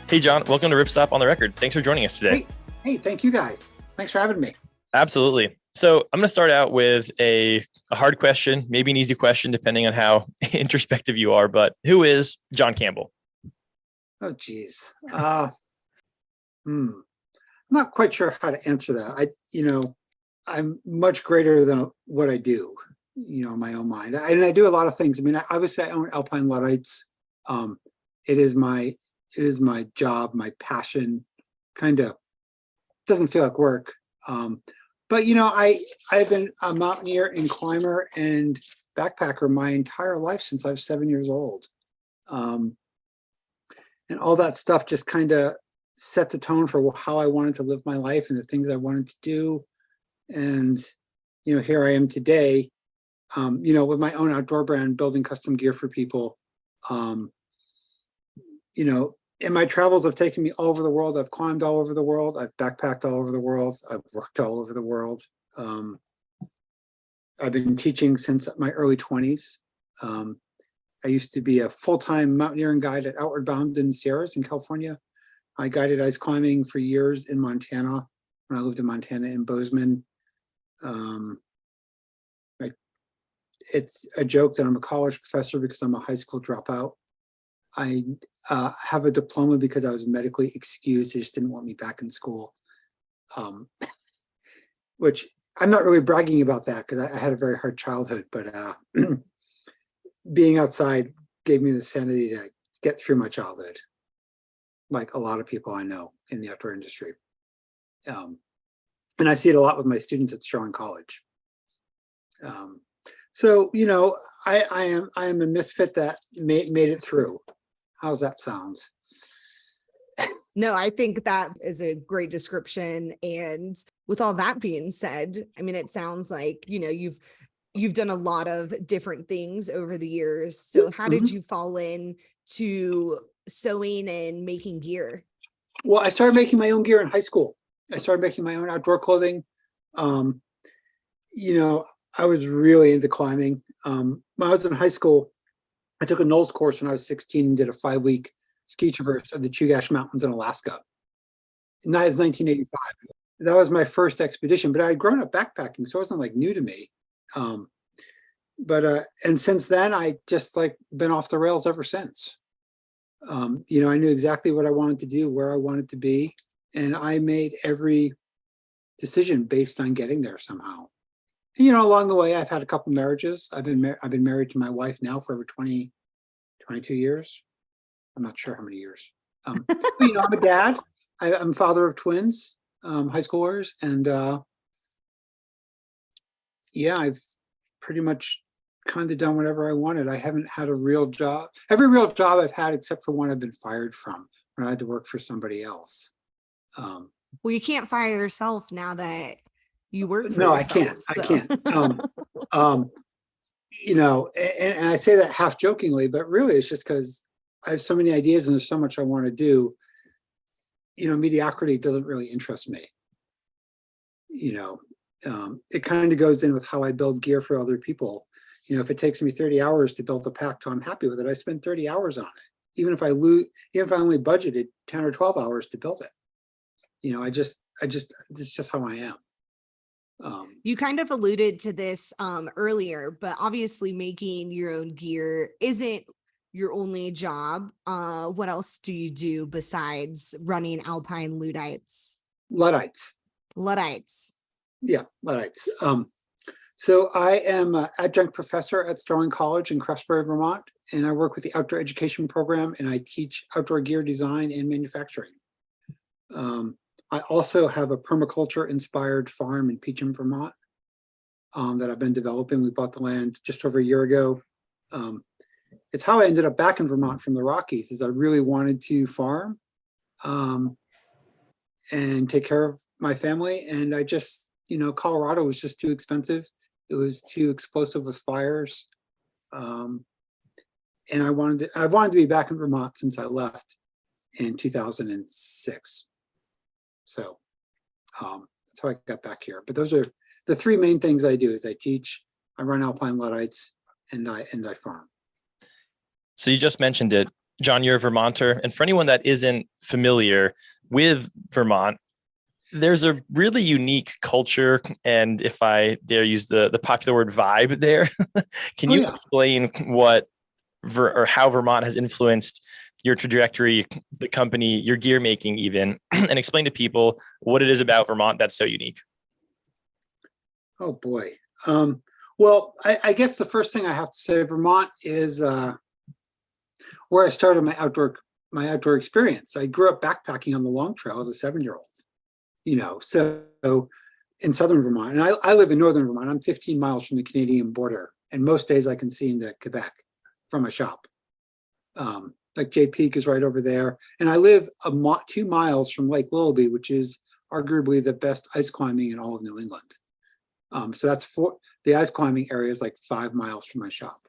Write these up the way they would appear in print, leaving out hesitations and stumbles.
Hey, John, welcome to Ripstop on the Record. Thanks for joining us today. Hey, thank you guys. Thanks for having me. Absolutely. So I'm going to start out with a hard question, maybe an easy question, depending on how introspective you are. But who is John Campbell? Oh, geez. I'm not quite sure how to answer that. I'm much greater than what I do, in my own mind. And I do a lot of things. I mean, obviously I own Alpine Luddites. It is my job, my passion. Kind of doesn't feel like work. But I've been a mountaineer and climber and backpacker my entire life since I was 7 years old. And all that stuff just kind of set the tone for how I wanted to live my life and the things I wanted to do. And, here I am today, with my own outdoor brand, building custom gear for people. In my travels have taken me all over the world. I've climbed all over the world. I've backpacked all over the world. I've worked all over the world. I've been teaching since my early 20s. I used to be a full-time mountaineering guide at Outward Bound in Sierras in California. I guided ice climbing for years in Montana when I lived in Montana in Bozeman. It's a joke that I'm a college professor because I'm a high school dropout. I have a diploma because I was medically excused. They just didn't want me back in school, which I'm not really bragging about that because I had a very hard childhood, but being outside gave me the sanity to get through my childhood, like a lot of people I know in the outdoor industry. And I see it a lot with my students at Strong College. So, I am a misfit that made it through. How's that sound? No, I think that is a great description. And with all that being said, I mean, it sounds like, you've done a lot of different things over the years. So how did you fall in to sewing and making gear? Well, I started making my own gear in high school. I started making my own outdoor clothing. I was really into climbing. When I was in high school, I took a NOLS course when I was 16 and did a 5-week ski traverse of the Chugach Mountains in Alaska. And that was 1985. That was my first expedition, but I had grown up backpacking, so it wasn't like new to me. And since then, I just been off the rails ever since. I knew exactly what I wanted to do, where I wanted to be, and I made every decision based on getting there somehow. Along the way, I've had a couple marriages. I've been married to my wife now for over 22 years. I'm not sure how many years. I'm a dad. I'm father of twins, high schoolers. And I've pretty much kind of done whatever I wanted. I haven't had a real job. Every real job I've had, except for one I've been fired from when I had to work for somebody else. Well, you can't fire yourself now that you work for no, yourself, I can't. And I say that half jokingly, but really it's just because I have so many ideas and there's so much I want to do. Mediocrity doesn't really interest me. It kind of goes in with how I build gear for other people. If it takes me 30 hours to build a pack till I'm happy with it, I spend 30 hours on it. Even if I only budgeted 10 or 12 hours to build it. It's just how I am. You kind of alluded to this earlier, but obviously making your own gear isn't your only job. What else do you do besides running Alpine Luddites? Luddites. Yeah, Luddites. So I am an adjunct professor at Sterling College in Craftsbury, Vermont, and I work with the outdoor education program, and I teach outdoor gear design and manufacturing. I also have a permaculture-inspired farm in Peacham, Vermont, that I've been developing. We bought the land just over a year ago. It's how I ended up back in Vermont from the Rockies, is I really wanted to farm and take care of my family. And I just, Colorado was just too expensive. It was too explosive with fires. And I wanted to be back in Vermont since I left in 2006. So that's how I got back here. But those are the three main things I do: is I teach, I run Alpine Luddites, and I farm. So you just mentioned it. John, you're a Vermonter. And for anyone that isn't familiar with Vermont, there's a really unique culture. And if I dare use the popular word vibe there, can Oh you yeah. explain what or how Vermont has influenced your trajectory, the company, your gear making even, and explain to people what it is about Vermont that's so unique? Oh boy. Well, I guess the first thing I have to say, Vermont is where I started my outdoor experience. I grew up backpacking on the Long Trail as a 7-year-old. So in southern Vermont, and I live in northern Vermont. I'm 15 miles from the Canadian border, and most days I can see into Quebec from my shop. Like Jay Peak is right over there, and I live 2 miles from Lake Willoughby, which is arguably the best ice climbing in all of New England. So the ice climbing area is like 5 miles from my shop.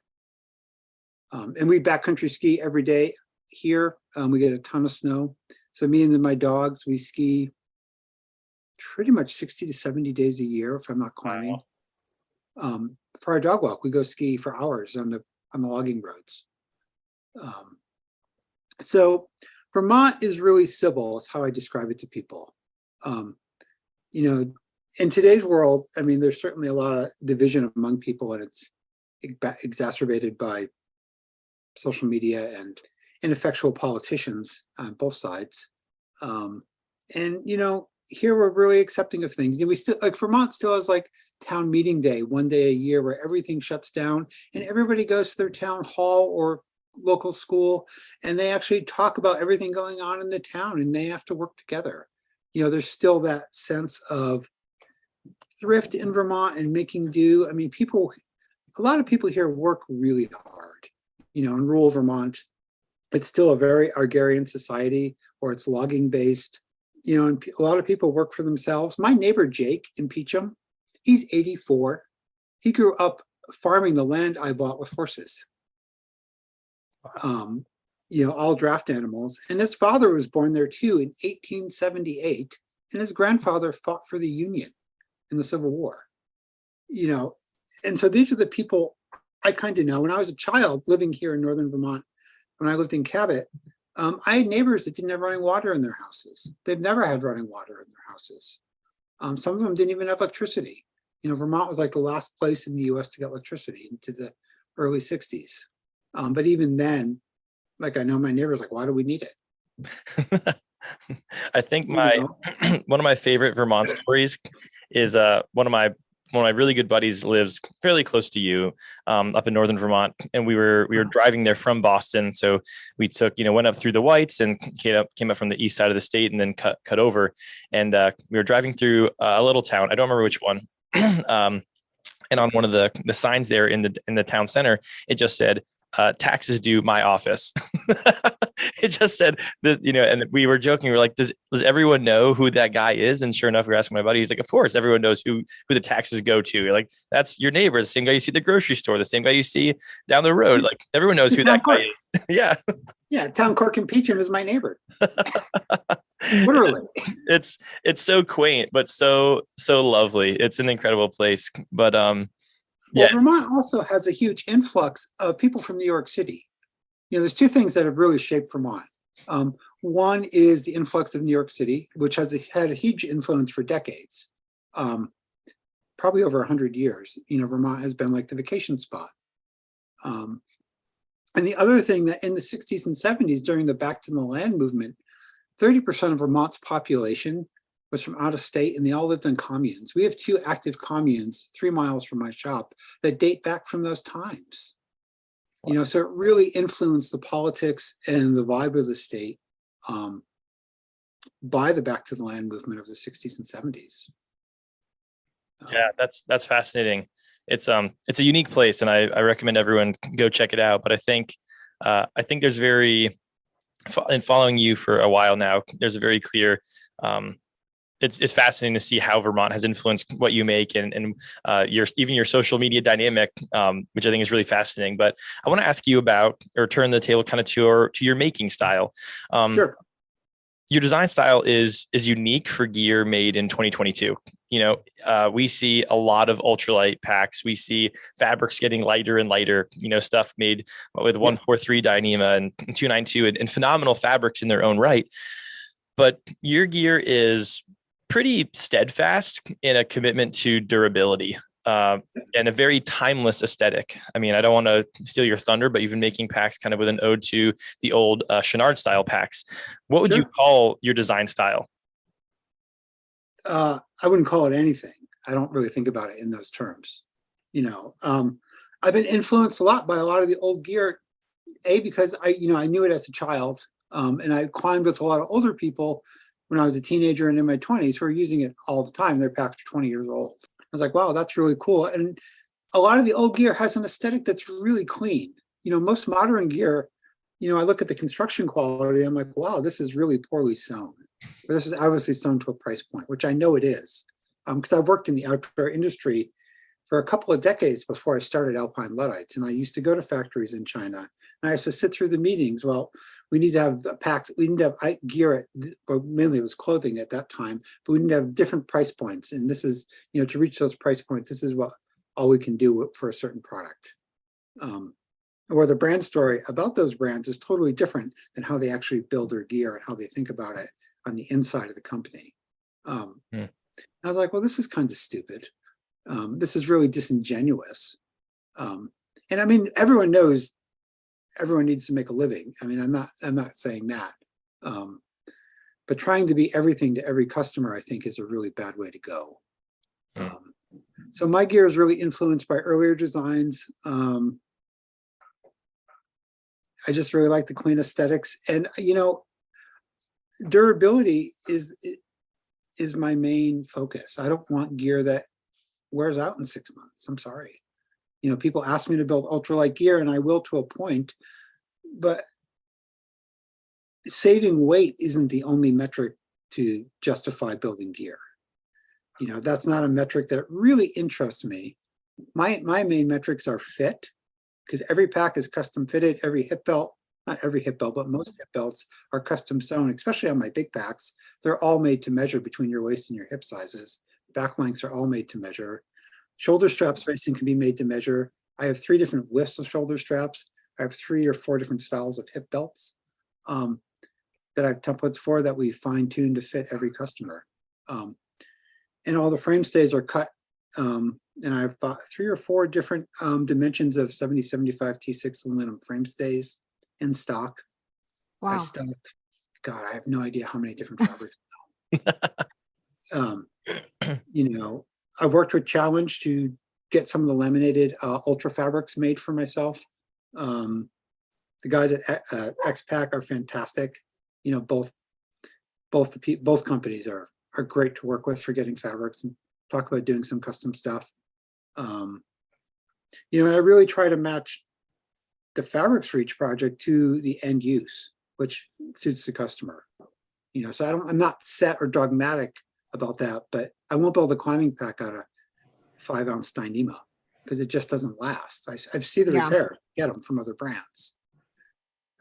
And we backcountry ski every day here. We get a ton of snow. So me and my dogs, we ski pretty much 60 to 70 days a year if I'm not climbing. Wow. For our dog walk, we go ski for hours on the logging roads. So Vermont is really civil, is how I describe it to people. In today's world, I mean, there's certainly a lot of division among people, and it's exacerbated by social media and ineffectual politicians on both sides. Here we're really accepting of things. We still, like, Vermont still has like town meeting day, one day a year, where everything shuts down and everybody goes to their town hall or local school, and they actually talk about everything going on in the town, and they have to work together. There's still that sense of thrift in Vermont and making do. I mean, a lot of people here work really hard. In rural Vermont, it's still a very agrarian society, or it's logging based. And a lot of people work for themselves. My neighbor Jake in Peacham, he's 84. He grew up farming the land I bought with horses. All draft animals. And his father was born there too in 1878, and his grandfather fought for the Union in the Civil War. And so these are the people I kind of know. When I was a child living here in northern Vermont, when I lived in Cabot, I had neighbors that didn't have running water in their houses. They've never had running water in their houses. Some of them didn't even have electricity. Vermont was like the last place in the US to get electricity into the early 60s. But even then, like, I know my neighbors, like, why do we need it? I think one of my favorite Vermont stories is one of my really good buddies lives fairly close to you, up in northern Vermont, and we were driving there from Boston. So we went up through the Whites and came up from the east side of the state, and then cut over, and we were driving through a little town. I don't remember which one. And on one of the signs there in the town center, it just said, taxes due, my office. It just said that, and we were joking. We were like, does everyone know who that guy is? And sure enough, we were asking my buddy. He's like, of course, everyone knows who the taxes go to. You're like, that's your neighbor, the same guy you see at the grocery store, the same guy you see down the road. Like, everyone knows who that guy is. Yeah. Yeah. Town clerk in Peacham is my neighbor. Literally. It's so quaint, but so lovely. It's an incredible place. But well, Vermont also has a huge influx of people from New York City. There's two things that have really shaped Vermont. One is the influx of New York City, which has had a huge influence for decades, probably over 100 years. Vermont has been like the vacation spot. And the other thing, that in the 60s and 70s, during the Back to the Land movement, 30% of Vermont's population was from out of state, and they all lived in communes. We have 2 active communes 3 miles from my shop that date back from those times. Wow. So it really influenced the politics and the vibe of the state by the Back to the Land movement of the 60s and 70s. Yeah, that's fascinating. It's a unique place, and I recommend everyone go check it out. But I think there's in following you for a while now, there's a very clear it's fascinating to see how Vermont has influenced what you make and your social media dynamic, which I think is really fascinating. But I want to ask you about, or turn the table kind of to your making style. Sure. Your design style is unique for gear made in 2022. we see a lot of ultralight packs. We see fabrics getting lighter and lighter, stuff made with 143 Dyneema and 292 and phenomenal fabrics in their own right. But your gear is pretty steadfast in a commitment to durability and a very timeless aesthetic. I mean, I don't want to steal your thunder, but you've been making packs kind of with an ode to the old Chenard style packs. What would you call your design style? I wouldn't call it anything. I don't really think about it in those terms. I've been influenced a lot by a lot of the old gear, because I knew it as a child, and I climbed with a lot of older people when I was a teenager and in my 20s who were using it all the time. Their packs are 20 years old. I was like, wow, that's really cool. And a lot of the old gear has an aesthetic that's really clean. Most modern gear, I look at the construction quality, I'm like, wow, this is really poorly sewn. But this is obviously sewn to a price point, which I know it is, because I've worked in the outdoor industry for a couple of decades before I started Alpine Luddites. And I used to go to factories in China, and I used to sit through the meetings. Well, we need to have packs, we need to have gear, but mainly it was clothing at that time, but we need to have different price points. And this is, to reach those price points, this is all we can do for a certain product. Or the brand story about those brands is totally different than how they actually build their gear and how they think about it on the inside of the company. I was like, well, this is kind of stupid. This is really disingenuous. And I mean, everyone knows everyone needs to make a living. I mean, I'm not saying that. But trying to be everything to every customer, I think, is a really bad way to go. So my gear is really influenced by earlier designs. I just really like the clean aesthetics. And, durability is my main focus. I don't want gear that wears out in 6 months. I'm sorry. People ask me to build ultralight gear, and I will to a point, but saving weight isn't the only metric to justify building gear. That's not a metric that really interests me. My main metrics are fit, because every pack is custom fitted. Every hip belt, not every hip belt, but most hip belts are custom sewn, especially on my big packs. They're all made to measure between your waist and your hip sizes. Back lengths are all made to measure. Shoulder strap spacing can be made to measure. I have 3 different widths of shoulder straps. I have 3 or 4 different styles of hip belts that I have templates for that we fine tune to fit every customer. And all the frame stays are cut. And I've bought 3 or 4 different dimensions of 70-75 T6 aluminum frame stays in stock. Wow. I stock, God, I have no idea how many different fabrics now. I've worked with Challenge to get some of the laminated ultra fabrics made for myself. The guys at X-Pack are fantastic. Both companies are great to work with for getting fabrics and talk about doing some custom stuff. I really try to match the fabrics for each project to the end use, which suits the customer. So I'm not set or dogmatic about that, but I won't build a climbing pack out of 5-ounce Dyneema because it just doesn't last. I've seen the repair, get them from other brands.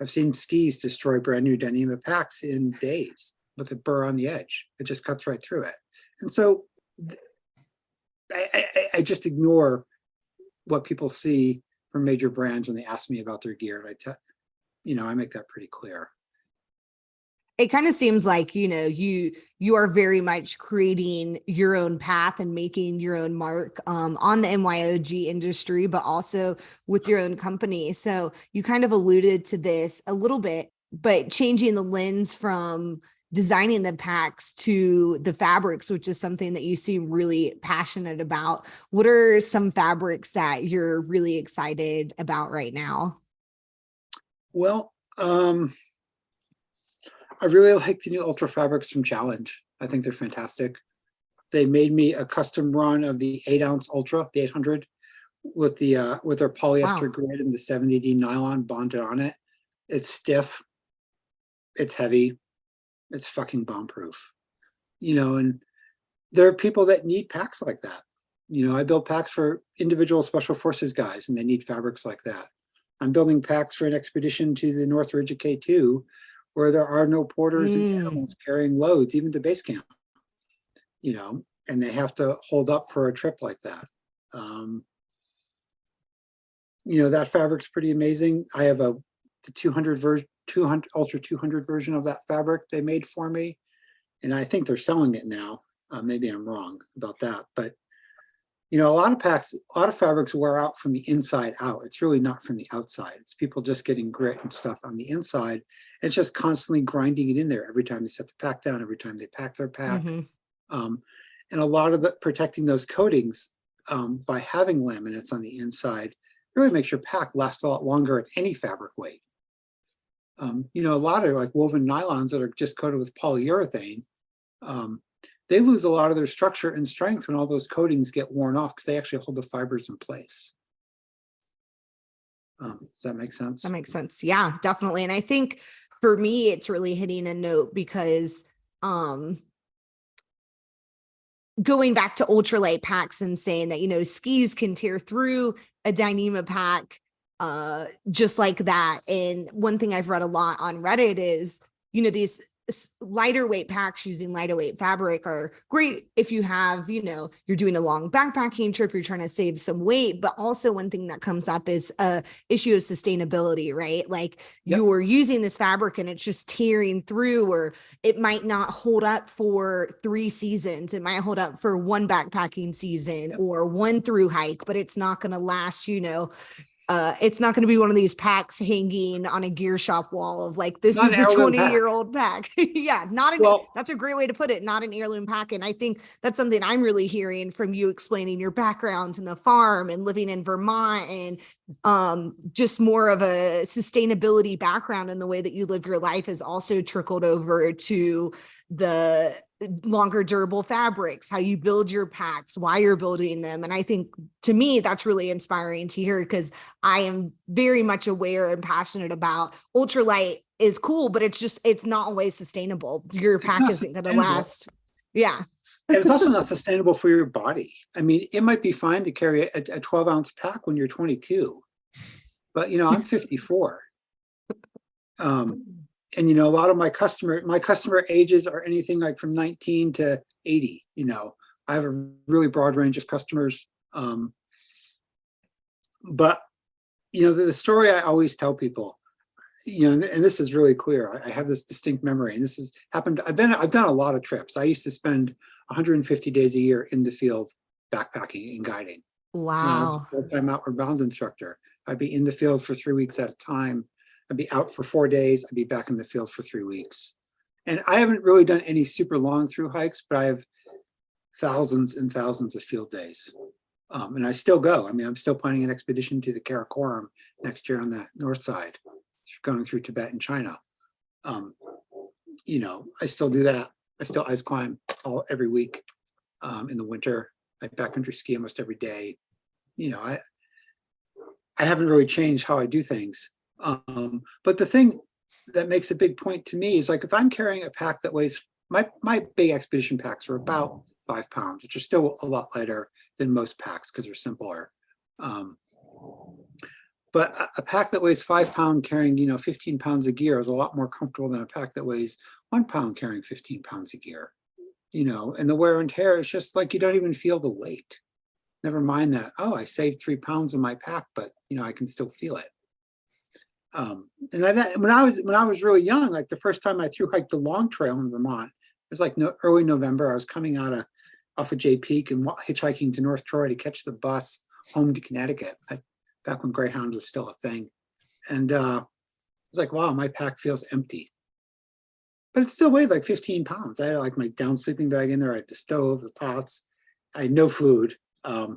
I've seen skis destroy brand new Dyneema packs in days with a burr on the edge. It just cuts right through it. And so I just ignore what people see from major brands when they ask me about their gear. I make that pretty clear. It kind of seems like, you are very much creating your own path and making your own mark on the MYOG industry, but also with your own company. So you kind of alluded to this a little bit, but changing the lens from designing the packs to the fabrics, which is something that you seem really passionate about. What are some fabrics that you're really excited about right now? Well, I really like the new Ultra fabrics from Challenge. I think they're fantastic. They made me a custom run of the 8-ounce Ultra, the 800, with their polyester grid and the 70D nylon bonded on it. It's stiff, it's heavy, it's fucking bomb-proof. And there are people that need packs like that. I build packs for individual special forces guys, and they need fabrics like that. I'm building packs for an expedition to the North Ridge of K2, where there are no porters and animals carrying loads, even to base camp. and they have to hold up for a trip like that. That fabric's pretty amazing. I have the 200 version, 200 Ultra 200 version of that fabric they made for me, and I think they're selling it now. Maybe I'm wrong about that, but a lot of fabrics wear out from the inside out. It's really not from the outside. It's people just getting grit and stuff on the inside. And it's just constantly grinding it in there every time they set the pack down, every time they pack their pack. And a lot of protecting those coatings by having laminates on the inside really makes your pack last a lot longer at any fabric weight. A lot of like woven nylons that are just coated with polyurethane, they lose a lot of their structure and strength when all those coatings get worn off, because they actually hold the fibers in place. Does that make sense? That makes sense. Yeah, definitely. And I think for me, it's really hitting a note because going back to ultralight packs and saying that, skis can tear through a Dyneema pack just like that. And one thing I've read a lot on Reddit is, these lighter weight packs using lighter weight fabric are great if you have, you're doing a long backpacking trip, you're trying to save some weight. But also one thing that comes up is a issue of sustainability, right? Like you're using this fabric and it's just tearing through, or it might not hold up for 3 seasons. It might hold up for 1 backpacking season or 1 through hike, but it's not going to last, it's not going to be one of these packs hanging on a gear shop wall of like, this is a 20-year-old pack. Yeah, that's a great way to put it. Not an heirloom pack. And I think that's something I'm really hearing from you explaining your background in the farm and living in Vermont, and just more of a sustainability background in the way that you live your life has also trickled over to the longer durable fabrics, how you build your packs, why you're building them. And I think to me, that's really inspiring to hear, because I am very much aware and passionate about ultralight is cool, but it's not always sustainable. Your pack isn't going to last. Yeah. And it's also not sustainable for your body. I mean, it might be fine to carry a 12-ounce pack when you're 22, but I'm 54. And a lot of my customer ages are anything like from 19 to 80. I have a really broad range of customers. But the story I always tell people, and this is really clear. I have this distinct memory, and this has happened. I've done a lot of trips. I used to spend 150 days a year in the field backpacking and guiding. Wow. I was a full-time outward bound instructor. I'd be in the field for 3 weeks at a time. I'd be out for 4 days. I'd be back in the field for 3 weeks. And I haven't really done any super long through hikes, but I have thousands and thousands of field days. And I still go. I mean, I'm still planning an expedition to the Karakoram next year on the north side, going through Tibet and China. I still do that. I still ice climb every week in the winter. I backcountry ski almost every day. I haven't really changed how I do things. But the thing that makes a big point to me is, like, if I'm carrying a pack that weighs, my big expedition packs are about 5 pounds, which are still a lot lighter than most packs because they're simpler. But a pack that weighs 5 pounds carrying, 15 pounds of gear is a lot more comfortable than a pack that weighs 1 pound carrying 15 pounds of gear. And the wear and tear is just like, you don't even feel the weight. Never mind that, oh, I saved 3 pounds in my pack, but I can still feel it. And when I was really young, like the first time I thru hiked the long trail in Vermont, it was like early November. I was coming off of Jay Peak and hitchhiking to North Troy to catch the bus home to Connecticut, back when Greyhound was still a thing. And I was like, wow, my pack feels empty. But it still weighed like 15 pounds. I had like my down sleeping bag in there. I had the stove, the pots. I had no food. I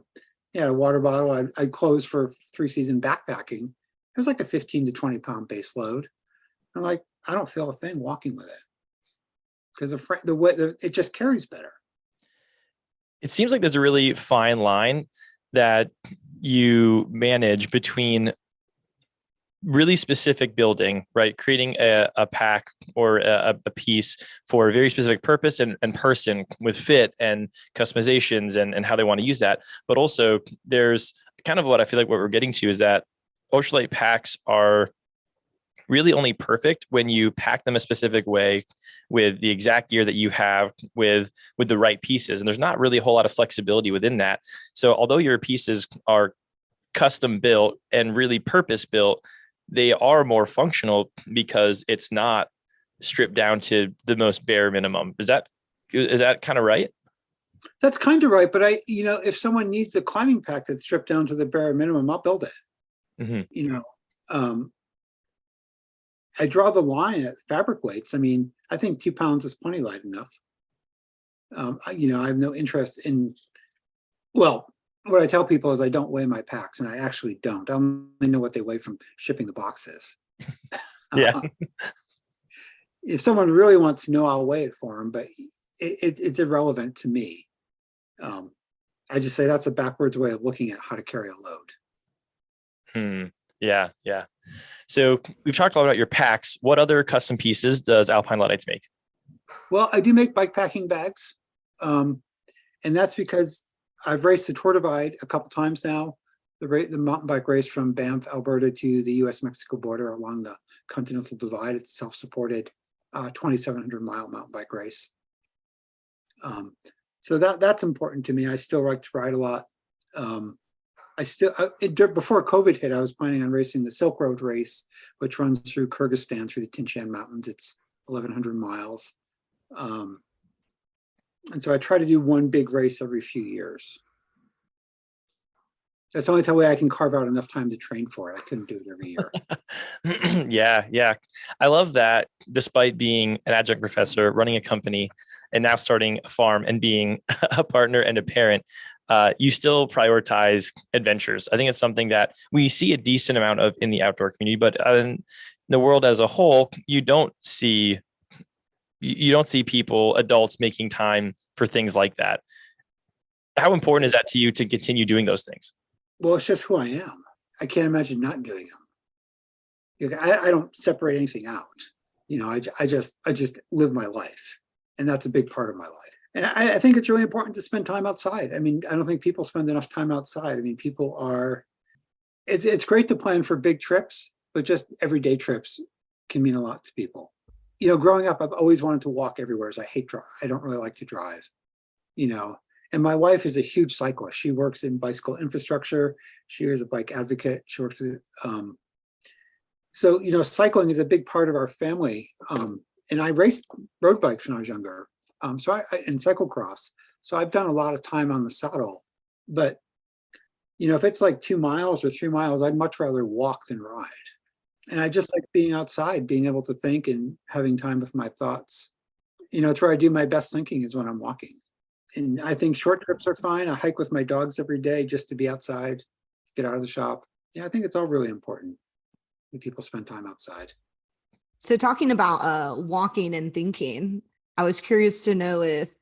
had a water bottle. I'd clothes for 3 season backpacking. It was like a 15 to 20 pound base load. I'm like, I don't feel a thing walking with it because the way it just carries better. It seems like there's a really fine line that you manage between really specific building, right? Creating a pack or a piece for a very specific purpose and person with fit and customizations and how they want to use that. But also there's kind of what I feel like what we're getting to is that ultralight packs are really only perfect when you pack them a specific way with the exact gear that you have with the right pieces. And there's not really a whole lot of flexibility within that. So although your pieces are custom built and really purpose built, they are more functional because it's not stripped down to the most bare minimum. Is that kind of right? That's kind of right. But if someone needs a climbing pack that's stripped down to the bare minimum, I'll build it. Mm-hmm. I draw the line at fabric weights. I mean, I think 2 pounds is plenty light enough. I have no interest in, well, what I tell people is I don't weigh my packs, and I actually don't. I only know what they weigh from shipping the boxes. Yeah. If someone really wants to know, I'll weigh it for them, but it's irrelevant to me. I just say that's a backwards way of looking at how to carry a load. Yeah. So we've talked a lot about your packs. What other custom pieces does Alpine Luddites make? Well, I do make bike packing bags. And that's because I've raced the Tour Divide a couple times now, the mountain bike race from Banff, Alberta to the US-Mexico border along the Continental Divide. It's self-supported 2,700-mile mountain bike race. So that's important to me. I still like to ride a lot. Before COVID hit, I was planning on racing the Silk Road race, which runs through Kyrgyzstan through the Tian Mountains. It's 1,100 miles. And so I try to do one big race every few years. That's the only way I can carve out enough time to train for it. I couldn't do it every year. Yeah. I love that despite being an adjunct professor, running a company, and now starting a farm and being a partner and a parent, you still prioritize adventures. I think it's something that we see a decent amount of in the outdoor community, but in the world as a whole, you don't see people, adults, making time for things like that. How important is that to you to continue doing those things? Well, it's just who I am. I can't imagine not doing them. I don't separate anything out. I just live my life, and that's a big part of my life. And I think it's really important to spend time outside. I mean, I don't think people spend enough time outside. I mean, it's great to plan for big trips, but just everyday trips can mean a lot to people. Growing up, I've always wanted to walk everywhere. As I don't really like to drive. And my wife is a huge cyclist. She works in bicycle infrastructure. She is a bike advocate. She works with, so cycling is a big part of our family. And I raced road bikes when I was younger. And cyclocross. So I've done a lot of time on the saddle. But if it's like 2 miles or 3 miles, I'd much rather walk than ride. And I just like being outside, being able to think and having time with my thoughts. It's where I do my best thinking is when I'm walking. And I think short trips are fine. I hike with my dogs every day just to be outside, get out of the shop. Yeah, I think it's all really important when people spend time outside. So talking about walking and thinking, I was curious to know if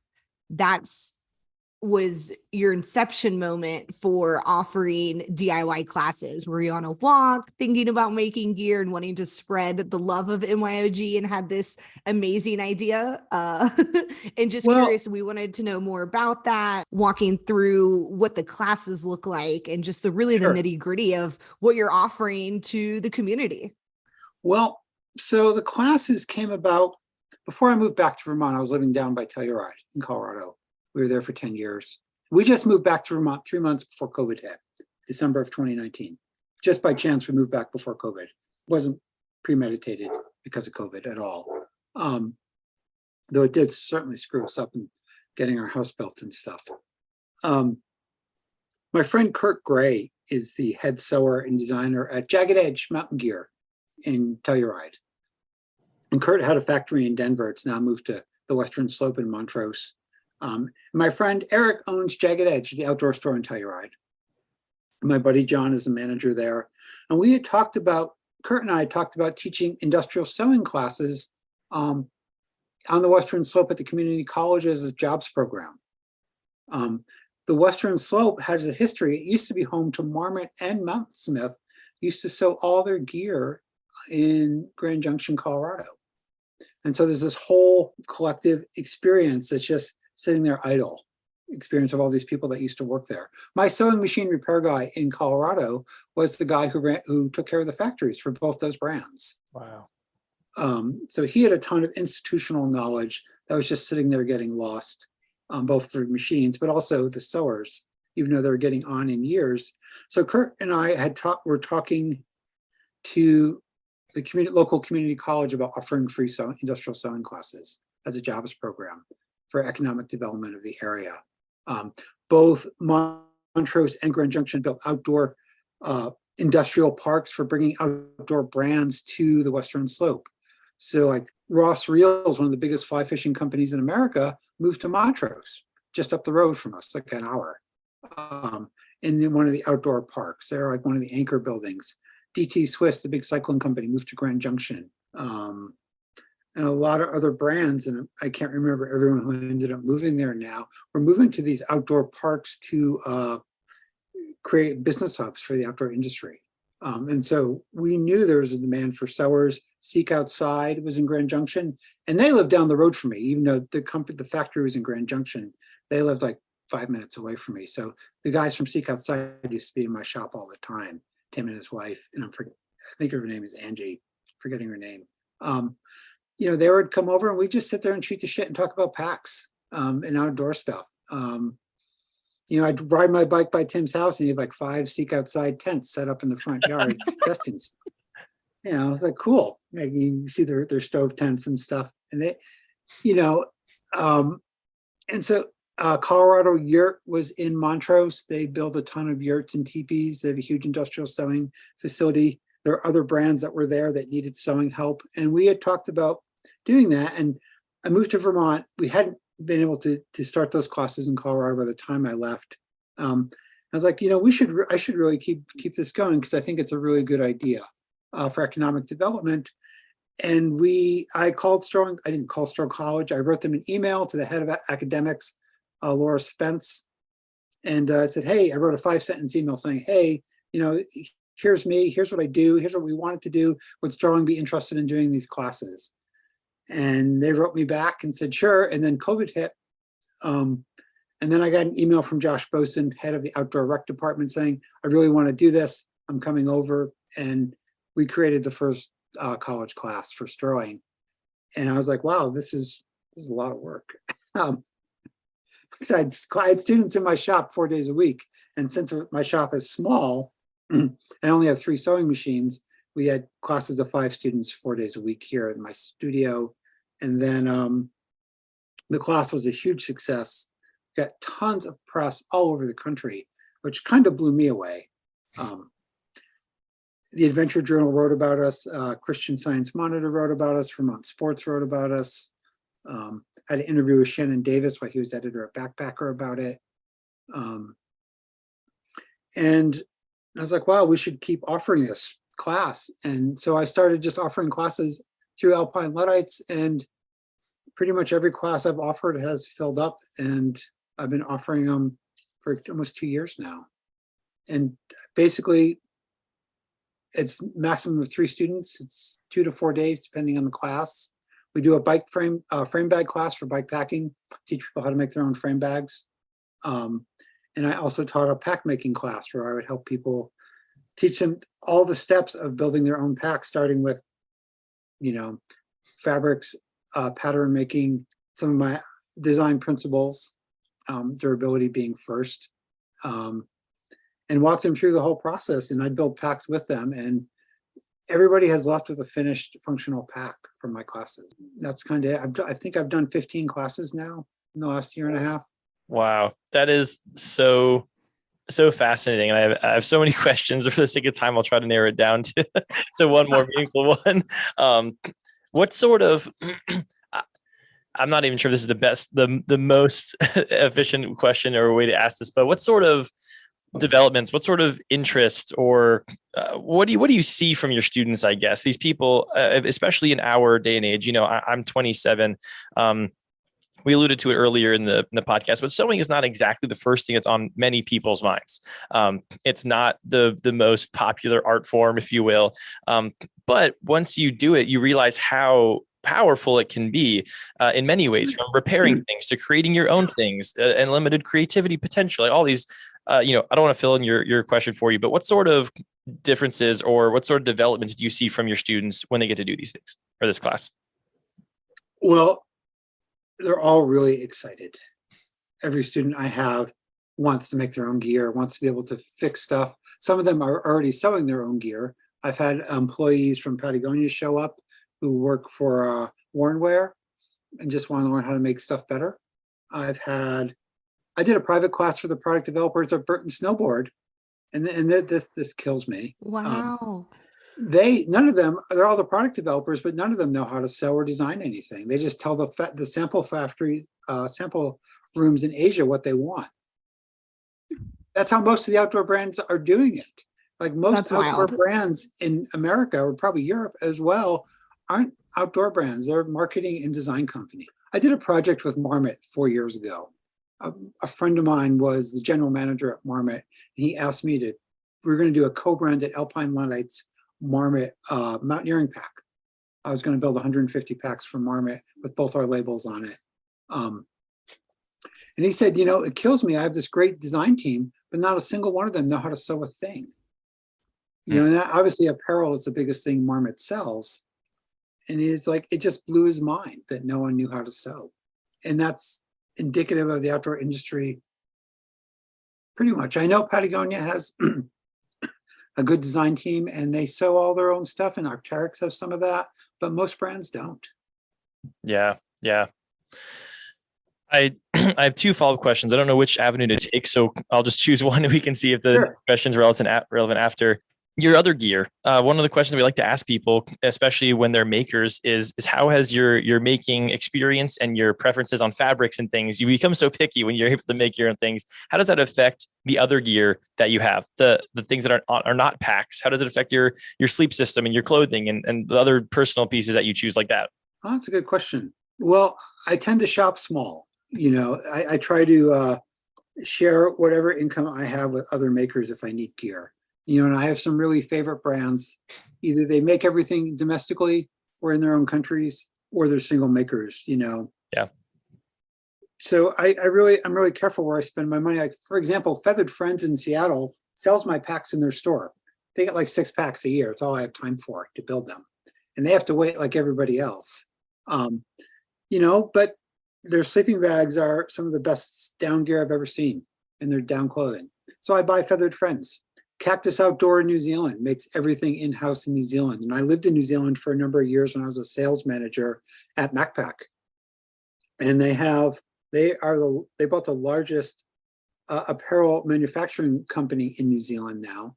was your inception moment for offering DIY classes. Were you on a walk thinking about making gear and wanting to spread the love of MYOG and had this amazing idea? And just curious, we wanted to know more about that, walking through what the classes look like and just the nitty gritty of what you're offering to the community. Well, so the classes came about before I moved back to Vermont. I was living down by Telluride in Colorado. We were there for 10 years. We just moved back to Vermont 3 months before COVID hit, December of 2019. Just by chance, we moved back before COVID. It wasn't premeditated because of COVID at all. Though it did certainly screw us up in getting our house built and stuff. My friend Kurt Gray is the head sewer and designer at Jagged Edge Mountain Gear in Telluride. And Kurt had a factory in Denver. It's now moved to the Western Slope in Montrose. My friend Eric owns Jagged Edge, the outdoor store in Telluride. My buddy John is a manager there. And Kurt and I talked about teaching industrial sewing classes on the Western Slope at the community colleges as a jobs program. The Western Slope has a history. It used to be home to Marmot and Mountain Smith, used to sew all their gear in Grand Junction, Colorado. And so there's this whole collective experience that's just sitting there idle. experience of all these people that used to work there. My sewing machine repair guy in Colorado was the guy who took care of the factories for both those brands. Wow. So he had a ton of institutional knowledge that was just sitting there getting lost, both for machines, but also the sewers, even though they were getting on in years. So Kurt and I were talking to the local community college about offering free industrial sewing classes as a jobs program for economic development of the area. Both Montrose and Grand Junction built outdoor industrial parks for bringing outdoor brands to the Western Slope. So like Ross Reels, one of the biggest fly fishing companies in America, moved to Montrose, just up the road from us, like an hour. In one of the outdoor parks. They're like one of the anchor buildings. DT Swiss, the big cycling company, moved to Grand Junction. And a lot of other brands, and I can't remember everyone who ended up moving there now, we're moving to these outdoor parks to create business hubs for the outdoor industry. And so we knew there was a demand for sewers. Seek Outside was in Grand Junction, and they lived down the road from me, even though the factory was in Grand Junction. They lived like 5 minutes away from me. So the guys from Seek Outside used to be in my shop all the time, Tim and his wife, and I think her name is Angie, forgetting her name. They would come over and we just sit there and shoot the shit and talk about packs and outdoor stuff. I'd ride my bike by Tim's house and he had like 5 Seek Outside tents set up in the front yard testing stuff. It's like cool. Like you can see their stove tents and stuff. And they, and so Colorado Yurt was in Montrose. They built a ton of yurts and teepees. They have a huge industrial sewing facility. There are other brands that were there that needed sewing help. And we had talked about doing that. And I moved to Vermont. We hadn't been able to start those classes in Colorado by the time I left. I was like, I should really keep this going because I think it's a really good idea for economic development. And I called Strong. I didn't call Strong College. I wrote them an email to the head of academics, Laura Spence, and I said, hey, I wrote a 5-sentence email saying, hey, here's me, here's what I do, here's what we wanted to do. Would Strong be interested in doing these classes? And they wrote me back and said, sure. And then COVID hit. And then I got an email from Josh Boson, head of the outdoor rec department, saying, I really want to do this. I'm coming over. And we created the first college class for Sterling. And I was like, wow, this is a lot of work. I had students in my shop 4 days a week. And since my shop is small, I only have 3 sewing machines. We had classes of 5 students 4 days a week here in my studio. And then the class was a huge success. Got tons of press all over the country, which kind of blew me away. The Adventure Journal wrote about us. Christian Science Monitor wrote about us. Vermont Sports wrote about us. I had an interview with Shannon Davis while he was editor at Backpacker about it. And I was like, wow, we should keep offering this class. And so I started just offering classes through Alpine Luddites, and pretty much every class I've offered has filled up, and I've been offering them for almost 2 years now. And basically, it's maximum of 3 students. It's 2 to 4 days, depending on the class. We do a bike frame bag class for bike packing, teach people how to make their own frame bags. And I also taught a pack making class where I would help people, teach them all the steps of building their own pack, starting with, fabrics, pattern making, some of my design principles, durability being first, and walk them through the whole process. And I build packs with them, and everybody has left with a finished functional pack from my classes. That's kind of it. I think I've done 15 classes now in the last year and a half. Wow, that is so fascinating. And I have so many questions. For the sake of time, I'll try to narrow it down to one more meaningful one. What sort of, I'm not even sure if this is the most efficient question or way to ask this, but what sort of developments, what sort of interest, or what do you see from your students, I guess? These people, especially in our day and age, I'm 27. We alluded to it earlier in the podcast, but sewing is not exactly the first thing that's on many people's minds. It's not the most popular art form, if you will. But once you do it, you realize how powerful it can be in many ways, from repairing things to creating your own things and limited creativity potential, like all these, I don't want to fill in your question for you, but what sort of differences or what sort of developments do you see from your students when they get to do these things or this class? Well, they're all really excited. Every student I have wants to make their own gear, wants to be able to fix stuff. Some of them are already sewing their own gear. I've had employees from Patagonia show up who work for Warrenwear and just want to learn how to make stuff better. I did a private class for the product developers of Burton Snowboard, and this kills me. Wow. None of them, they're all the product developers, but none of them know how to sell or design anything. They just tell the sample factory, sample rooms in Asia what they want. That's how most of the outdoor brands are doing it. Like most outdoor brands in America, or probably Europe as well, aren't outdoor brands. They're marketing and design companies. I did a project with Marmot 4 years ago. A friend of mine was the general manager at Marmot, and he asked me we were going to do a co-branded Alpine Luddites Marmot mountaineering pack. I was going to build 150 packs for Marmot with both our labels on it. And he said, it kills me. I have this great design team, but not a single one of them know how to sew a thing. And that, obviously apparel is the biggest thing Marmot sells. And it's like, it just blew his mind that no one knew how to sew. And that's indicative of the outdoor industry pretty much. I know Patagonia has a good design team and they sew all their own stuff, and Arc'teryx has some of that, but most brands don't. Yeah. I have two follow-up questions. I don't know which avenue to take, so I'll just choose one and we can see if the question's relevant after. Your other gear, one of the questions we like to ask people, especially when they're makers, is how has your making experience and your preferences on fabrics and things, you become so picky when you're able to make your own things. How does that affect the other gear that you have, the things that are not packs? How does it affect your sleep system and your clothing and the other personal pieces that you choose like that? Oh, that's a good question. Well, I tend to shop small. I try to share whatever income I have with other makers if I need gear. And I have some really favorite brands. Either they make everything domestically or in their own countries, or they're single makers, Yeah. So I'm really careful where I spend my money. Like, for example, Feathered Friends in Seattle sells my packs in their store. They get like 6 packs a year. It's all I have time for to build them. And they have to wait like everybody else. But their sleeping bags are some of the best down gear I've ever seen, and their down clothing. So I buy Feathered Friends. Cactus Outdoor in New Zealand makes everything in-house in New Zealand. And I lived in New Zealand for a number of years when I was a sales manager at MacPac. And they bought the largest apparel manufacturing company in New Zealand now.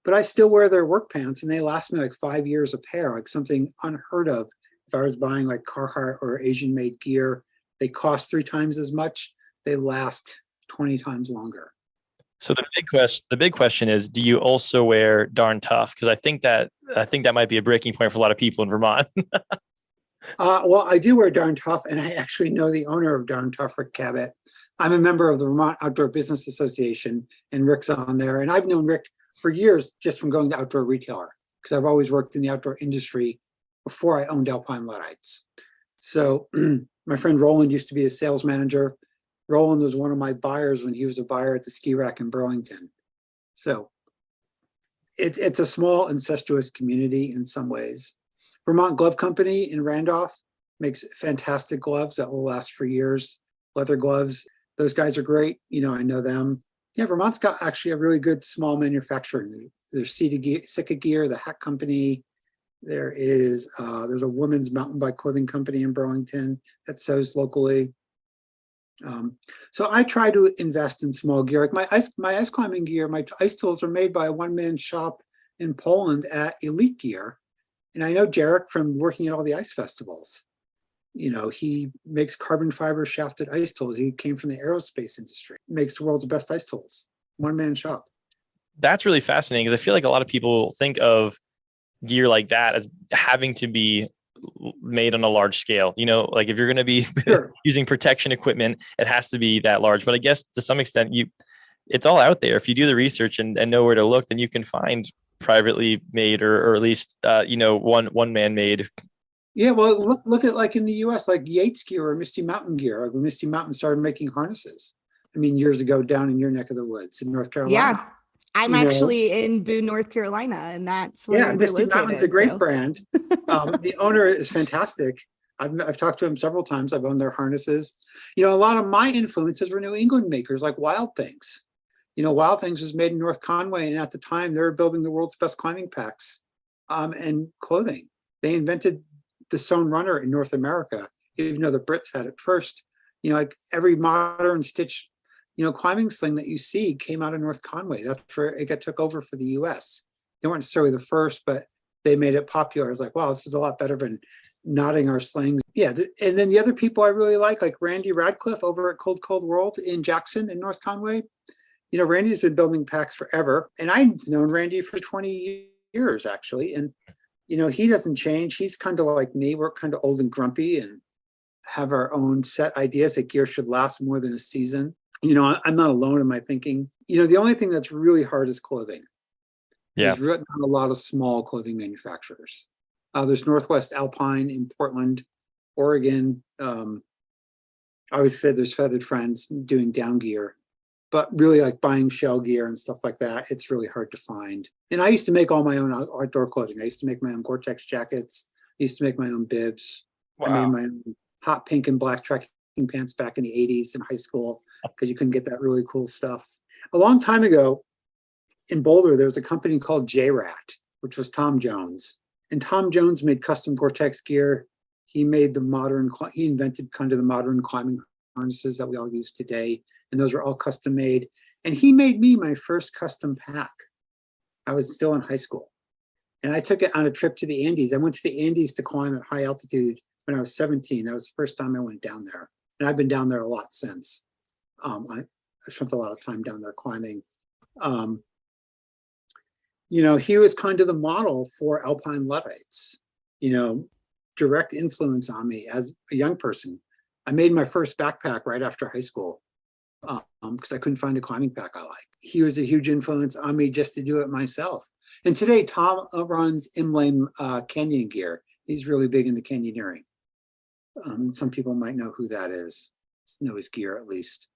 But I still wear their work pants, and they last me like 5 years a pair, like something unheard of. If I was buying like Carhartt or Asian made gear, they cost 3 times as much. They last 20 times longer. So the big question is, do you also wear Darn Tough? Because I think that might be a breaking point for a lot of people in Vermont. Well, I do wear Darn Tough, and I actually know the owner of Darn Tough, Rick Cabot. I'm a member of the Vermont Outdoor Business Association, and Rick's on there. And I've known Rick for years just from going to Outdoor Retailer, because I've always worked in the outdoor industry before I owned Alpine Luddites. So my friend Roland used to be a sales manager. Roland was one of my buyers when he was a buyer at the ski rack in Burlington. So it's a small incestuous community in some ways. Vermont Glove Company in Randolph makes fantastic gloves that will last for years. Leather gloves, those guys are great. I know them. Yeah, Vermont's got actually a really good small manufacturing. There's Sika Gear, the Hat Company. There's a women's mountain bike clothing company in Burlington that sews locally. So I try to invest in small gear. Like my ice climbing gear, my ice tools are made by a one-man shop in Poland at Elite Gear. And I know Jarek from working at all the ice festivals. He makes carbon fiber shafted ice tools. He came from the aerospace industry, makes the world's best ice tools, one-man shop. That's really fascinating, because I feel like a lot of people think of gear like that as having to be made on a large scale. Like if you're going to be using protection equipment, it has to be that large. But I guess to some extent, it's all out there. If you do the research and know where to look, then you can find privately made or at least one man made Yeah, well, look at like in the US, like Yates Gear or Misty Mountain Gear. Like when Misty Mountain started making harnesses. I mean, years ago down in your neck of the woods in North Yeah. Carolina. I'm You know, actually in Boone, North Carolina, and that's yeah, where they're Misty Mountain's a located. great So brand. The owner is fantastic. I've talked to him several times. I've owned their harnesses. You know, a lot of my influences were New England makers like Wild Things. You know, Wild Things was made in North Conway, and at the time they were building the world's best climbing packs and clothing. They invented the sewn runner in North America, even though the Brits had it first. You know, like every modern stitch, you know, climbing sling that you see came out of North Conway. That's where it got took over for the US. They weren't necessarily the first, but they made it popular. I was like, wow, this is a lot better than knotting our slings. Yeah, and then the other people I really like Randy Radcliffe over at Cold Cold World in Jackson in North Conway. You know, Randy's been building packs forever, and I've known Randy for 20 years actually. And you know, he doesn't change. He's kind of like me. We're kind of old and grumpy and have our own set ideas that gear should last more than a season. You know, I'm not alone in my thinking. You know, the only thing that's really hard is clothing. Yeah. There's not a lot of small clothing manufacturers. There's Northwest Alpine in Portland, Oregon. I always said there's Feathered Friends doing down gear, but really like buying shell gear and stuff like that, it's really hard to find. And I used to make all my own outdoor clothing. I used to make my own Gore-Tex jackets. I used to make my own bibs. Wow. I made my own hot pink and black trekking pants back in the 80s in high school because you couldn't get that really cool stuff. A long time ago in Boulder, there was a company called J-Rat, which was Tom Jones. And Tom Jones made custom Gore-Tex gear. He made he invented kind of the modern climbing harnesses that we all use today. And those were all custom made. And he made me my first custom pack. I was still in high school. And I took it on a trip to the Andes. I went to the Andes to climb at high altitude when I was 17. That was the first time I went down there. And I've been down there a lot since. I spent a lot of time down there climbing. You know, he was kind of the model for Alpine Luddites, you know, direct influence on me as a young person. I made my first backpack right after high school because I couldn't find a climbing pack I liked. He was a huge influence on me just to do it myself. And today, Tom runs Imlane Canyon Gear. He's really big into canyoneering. Some people might know who that is, know his gear at least.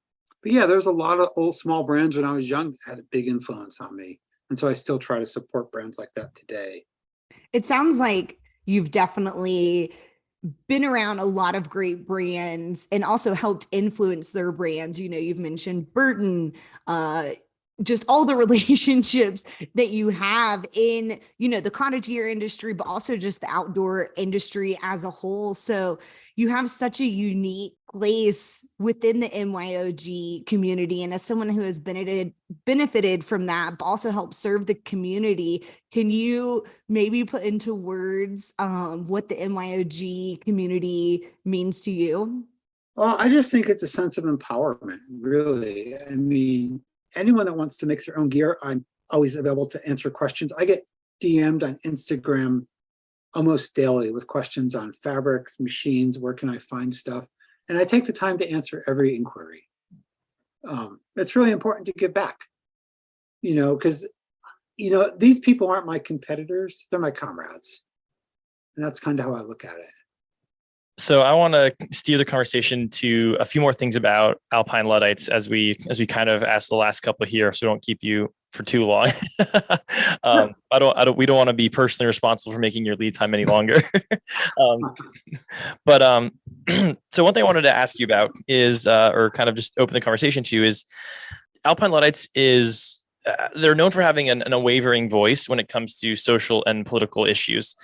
But yeah, there's a lot of old small brands when I was young that had a big influence on me. And so I still try to support brands like that today. it sounds like you've definitely been around a lot of great brands and also helped influence their brands. You know, you've mentioned Burton, just all the relationships that you have in, you know, the cottage gear industry, but also just the outdoor industry as a whole. So you have such a unique place within the MYOG community. And as someone who has benefited from that, but also helped serve the community, can you maybe put into words what the MYOG community means to you? Well, I just think it's a sense of empowerment, really. I mean, anyone that wants to make their own gear, I'm always available to answer questions. I get DM'd on Instagram almost daily with questions on fabrics, machines, where can I find stuff? And I take the time to answer every inquiry. It's really important to give back, you know, because, you know, these people aren't my competitors, they're my comrades. And that's kind of how I look at it. So I want to steer the conversation to a few more things about Alpine Luddites as we kind of ask the last couple here, so we don't keep you for too long. We don't want to be personally responsible for making your lead time any longer. So one thing I wanted to ask you about is, or kind of just open the conversation to, is Alpine Luddites is they're known for having an unwavering voice when it comes to social and political issues.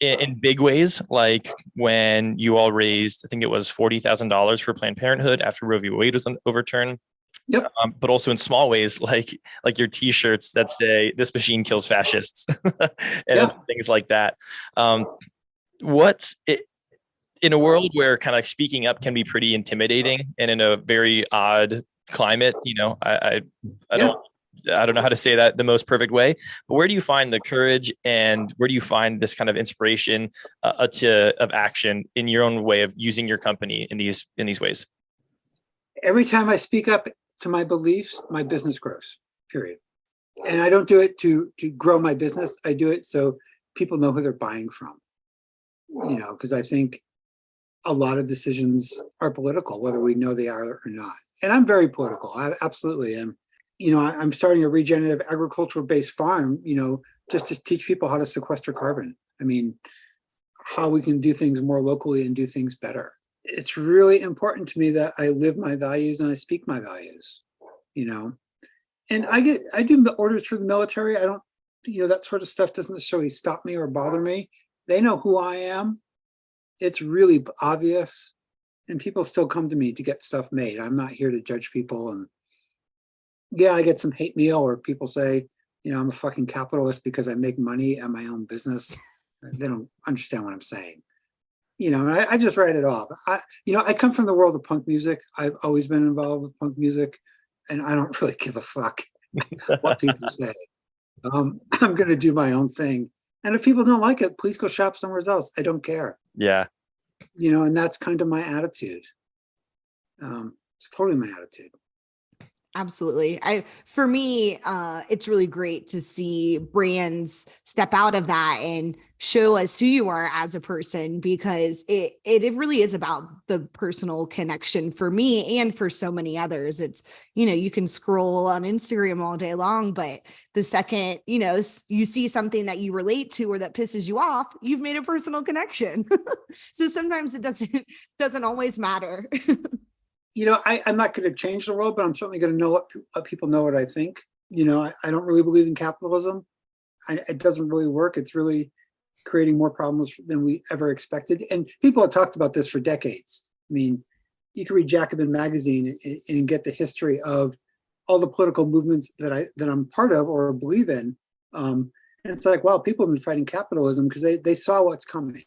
In big ways, like when you all raised, I think it was $40,000 for Planned Parenthood after Roe v. Wade was overturned. Yep. But also in small ways, like your T-shirts that say "This machine kills fascists" and things like that. In a world where kind of like speaking up can be pretty intimidating, and in a very odd climate, you know, I don't know how to say that the most perfect way, but where do you find the courage and where do you find this kind of inspiration of action in your own way of using your company in these ways? Every time I speak up to my beliefs, my business grows, period. And I don't do it to grow my business. I do it so people know who they're buying from. because I think a lot of decisions are political, whether we know they are or not. And I'm very political. I absolutely am. I'm starting a regenerative agricultural-based farm, just to teach people how to sequester carbon. I mean, how we can do things more locally and do things better. It's really important to me that I live my values and I speak my values, and I do orders for the military. I don't, that sort of stuff doesn't necessarily stop me or bother me. They know who I am. It's really obvious, and people still come to me to get stuff made. I'm not here to judge people. And yeah, I get some hate mail, or people say, I'm a fucking capitalist because I make money at my own business. They don't understand what I'm saying. And I just write it off. I come from the world of punk music. I've always been involved with punk music, and I don't really give a fuck what people say. I'm going to do my own thing. And if people don't like it, please go shop somewhere else. I don't care. Yeah. And that's kind of my attitude. It's totally my attitude. Absolutely. For me, it's really great to see brands step out of that and show us who you are as a person, because it really is about the personal connection for me and for so many others. It's, you can scroll on Instagram all day long, but the second, you see something that you relate to or that pisses you off, you've made a personal connection. So sometimes it doesn't always matter. I'm not going to change the world, but I'm certainly going to know what people know what I think. I don't really believe in capitalism. It doesn't really work. It's really creating more problems than we ever expected. And people have talked about this for decades. I mean, you can read Jacobin magazine and get the history of all the political movements that I'm part of or believe in. And it's like, wow, people have been fighting capitalism because they saw what's coming.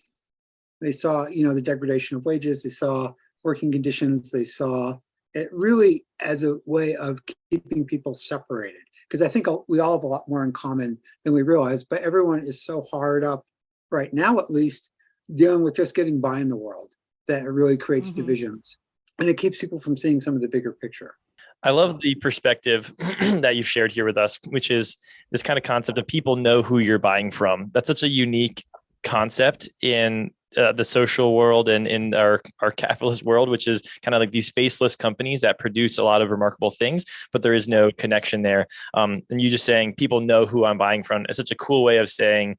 They saw, the degradation of wages. They saw working conditions. They saw it really as a way of keeping people separated. Because I think we all have a lot more in common than we realize, but everyone is so hard up right now, at least, dealing with just getting by in the world, that it really creates divisions. And it keeps people from seeing some of the bigger picture. I love the perspective that you've shared here with us, which is this kind of concept of people know who you're buying from. That's such a unique concept in the social world and in our capitalist world, which is kind of like these faceless companies that produce a lot of remarkable things, but there is no connection there. And you just saying people know who I'm buying from is such a cool way of saying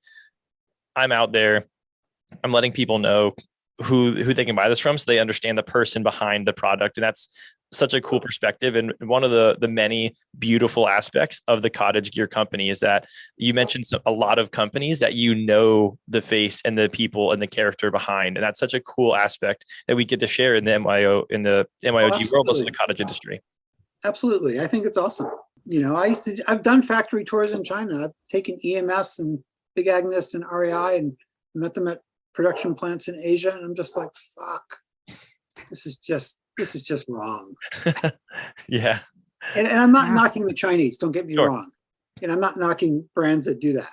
I'm out there. I'm letting people know who they can buy this from, so they understand the person behind the product. And that's such a cool perspective. And one of the many beautiful aspects of the Cottage Gear company is that you mentioned a lot of companies that the face and the people and the character behind. And that's such a cool aspect that we get to share in the MYOG world, also the cottage industry. Absolutely. I think it's awesome. I've done factory tours in China. I've taken EMS and Big Agnes and REI and met them at production plants in Asia. And I'm just like, fuck, this is just wrong. Yeah. And I'm not knocking the Chinese, don't get me wrong. And I'm not knocking brands that do that.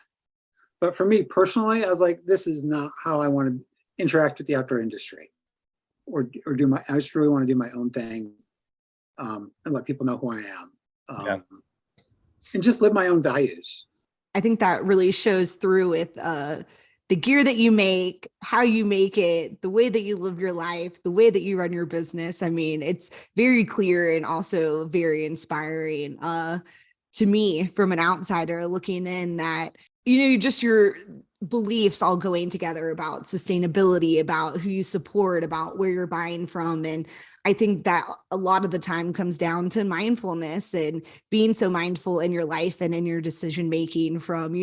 But for me personally, I was like, this is not how I want to interact with the outdoor industry or I just really want to do my own thing and let people know who I am. And just live my own values. I think that really shows through with the gear that you make, how you make it, the way that you live your life, the way that you run your business. I mean, it's very clear and also very inspiring to me from an outsider looking in, that, just your beliefs all going together about sustainability, about who you support, about where you're buying from. And I think that a lot of the time comes down to mindfulness and being so mindful in your life and in your decision making, from,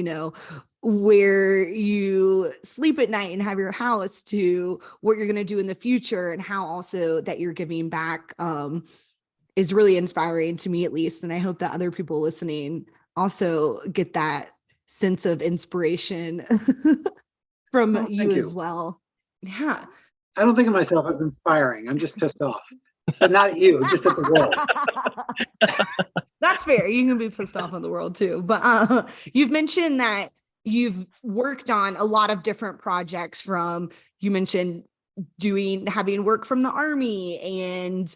where you sleep at night and have your house to what you're going to do in the future, and how also that you're giving back is really inspiring to me, at least. And I hope that other people listening also get that sense of inspiration from you as well. Yeah. I don't think of myself as inspiring. I'm just pissed off, but not at you, just at the world. That's fair. You can be pissed off on the world too. But you've mentioned that you've worked on a lot of different projects, from, you mentioned having work from the Army and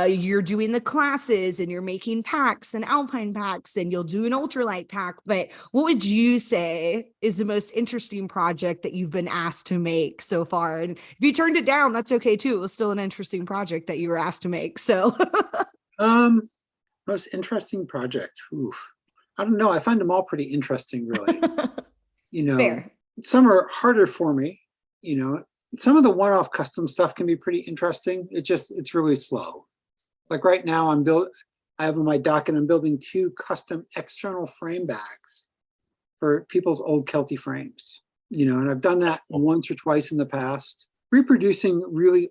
you're doing the classes and you're making packs and Alpine packs and you'll do an ultralight pack. But what would you say is the most interesting project that you've been asked to make so far? And if you turned it down, that's okay too. It was still an interesting project that you were asked to make. So most interesting project. Oof. I don't know. I find them all pretty interesting, really. Fair. Some are harder for me. Some of the one-off custom stuff can be pretty interesting. It's really slow. Like right now, I have on my docket, I'm building 2 custom external frame bags for people's old Kelty frames. And I've done that once or twice in the past. Reproducing really,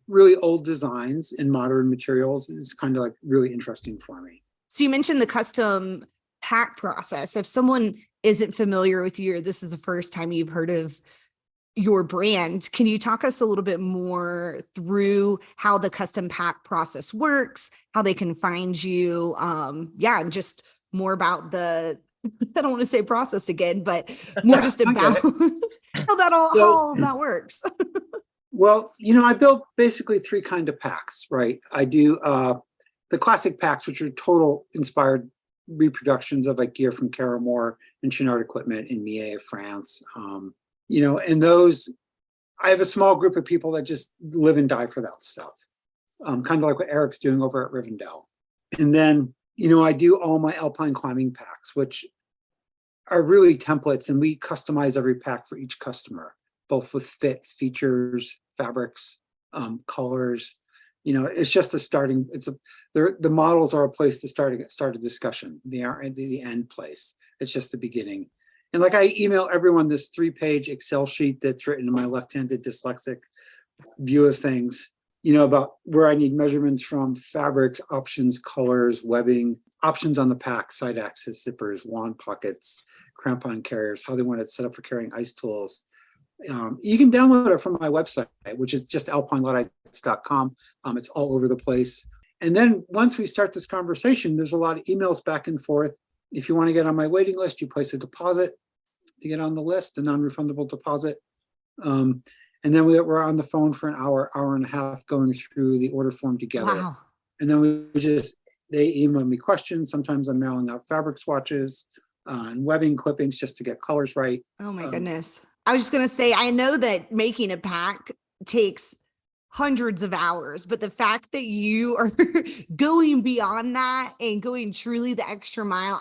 really old designs in modern materials is kind of like really interesting for me. So you mentioned the custom pack process. If someone isn't familiar with you, or this is the first time you've heard of your brand, can you talk us a little bit more through how the custom pack process works, how they can find you? And just more about I don't want to say process again, but more just about how that works. Well, I build basically 3 kind of packs, right? I do the classic packs, which are total inspired reproductions of like gear from Caramore and Chenard equipment in Millet, France. And those, I have a small group of people that just live and die for that stuff. Kind of like what Eric's doing over at Rivendell. And then, I do all my Alpine climbing packs, which are really templates, and we customize every pack for each customer, both with fit, features, fabrics, colors. It's just a starting, the models are a place to start a discussion. They aren't the end place. It's just the beginning. And like I email everyone this 3-page Excel sheet that's written in my left-handed dyslexic view of things, about where I need measurements from, fabrics, options, colors, webbing, options on the pack, side axis, zippers, wand pockets, crampon carriers, how they want it set up for carrying ice tools. You can download it from my website, which is just alpineluddites.com. It's all over the place. And then once we start this conversation, there's a lot of emails back and forth. If you want to get on my waiting list, you place a deposit to get on the list, a non-refundable deposit. And then we're on the phone for an hour and a half going through the order form together. Wow. And then they email me questions. Sometimes I'm mailing out fabric swatches and webbing clippings just to get colors right. Oh my goodness. I was just going to say, I know that making a pack takes hundreds of hours, but the fact that you are going beyond that and going truly the extra mile,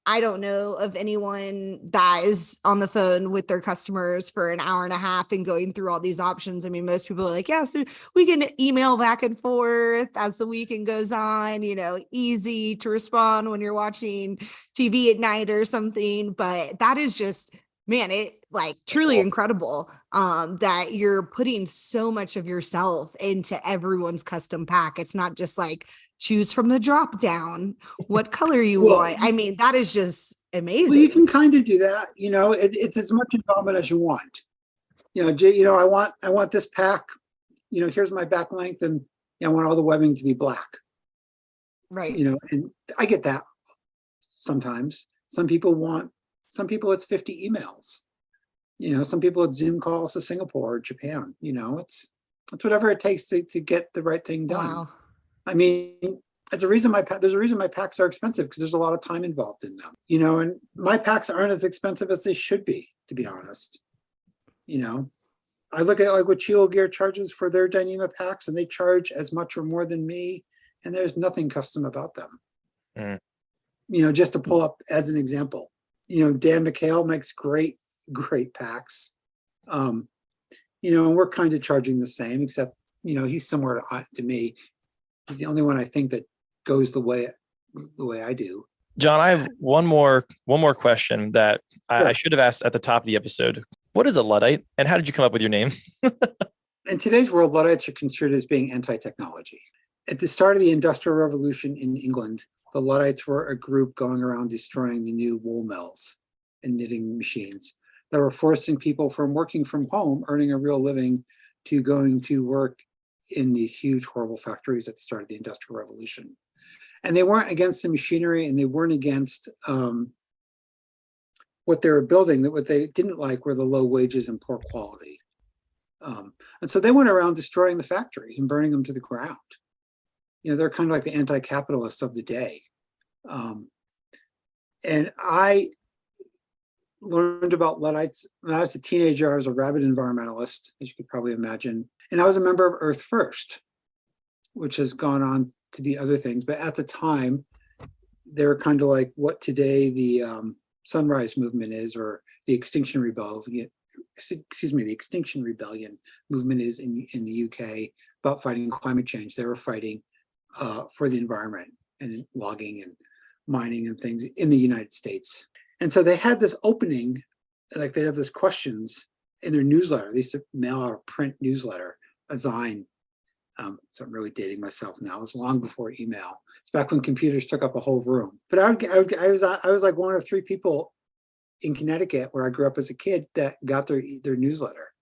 I don't know of anyone that is on the phone with their customers for an hour and a half and going through all these options. I mean, most people are like, yeah, so we can email back and forth as the weekend goes on, easy to respond when you're watching TV at night or something. But that is just, man, it like truly incredible that you're putting so much of yourself into everyone's custom pack. It's not just like choose from the drop down what color you want. I mean, that is just amazing. Well, you can kind of do that. It's as much involvement as you want. I want this pack. Here's my back length, and I want all the webbing to be black. Right. And I get that sometimes. Some people it's 50 emails. Some people it's Zoom calls to Singapore or Japan. It's whatever it takes to get the right thing done. Wow. I mean, there's a reason my packs are expensive, because there's a lot of time involved in them. And my packs aren't as expensive as they should be, to be honest. I look at like what Chilo Gear charges for their Dyneema packs, and they charge as much or more than me, and there's nothing custom about them. Just to pull up as an example. Dan McHale makes great packs. And we're kind of charging the same, except, he's similar to me. He's the only one I think that goes the way I do. John, I have one more question that I should have asked at the top of the episode. What is a Luddite, and how did you come up with your name? In today's world, Luddites are considered as being anti-technology. At the start of the Industrial Revolution in England, the Luddites were a group going around destroying the new wool mills and knitting machines that were forcing people from working from home, earning a real living, to going to work in these huge, horrible factories at the start of the Industrial Revolution. And they weren't against the machinery, and they weren't against what they were building. That what they didn't like were the low wages and poor quality. And so they went around destroying the factories and burning them to the ground. they're kind of like the anti-capitalists of the day. And I learned about Luddites when I was a teenager. I was a rabid environmentalist, as you could probably imagine. And I was a member of Earth First, which has gone on to be other things. But at the time, they were kind of like what today the Sunrise Movement is, or the Extinction Rebellion. The Extinction Rebellion movement is in the UK about fighting climate change. They were fighting for the environment and logging and mining and things in the United States. And so they had this opening, like they have this questions in their newsletter. They used to mail out a print newsletter, a Zine. So I'm really dating myself now. It was long before email. It's back when computers took up a whole room. But I was like one of 3 people in Connecticut, where I grew up as a kid, that got their newsletter.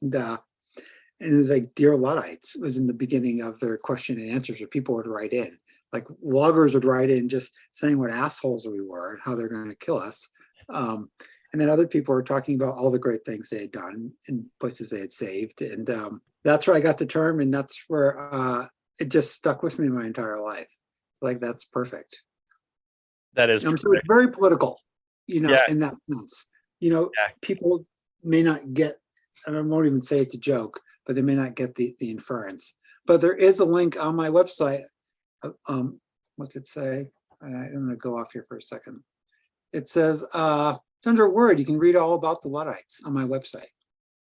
And it was like Dear Luddites was in the beginning of their question and answers, where people would write in. Like loggers would write in just saying what assholes we were and how they're going to kill us. And then other people were talking about all the great things they had done and places they had saved. And that's where I got the term, and that's where it just stuck with me my entire life. Like, that's perfect. That is so it's very political, in that sense. People may not get, and I won't even say it's a joke, but they may not get the inference. But there is a link on my website. What's it say? I'm going to go off here for a second. It says, it's under Word. You can read all about the Luddites on my website.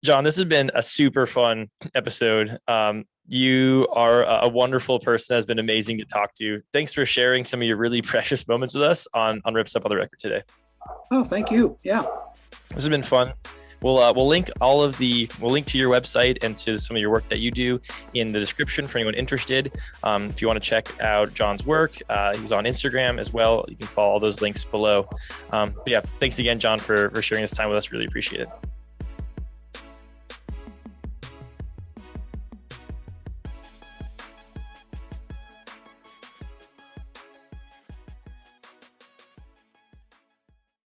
John, this has been a super fun episode. You are a wonderful person. That's been amazing to talk to. Thanks for sharing some of your really precious moments with us on Ripstop on the Record today. Oh, thank you. Yeah. This has been fun. We'll link we'll link to your website and to some of your work that you do in the description for anyone interested. If you want to check out John's work, he's on Instagram as well. You can follow all those links below. But yeah, thanks again, John, for sharing this time with us. Really appreciate it.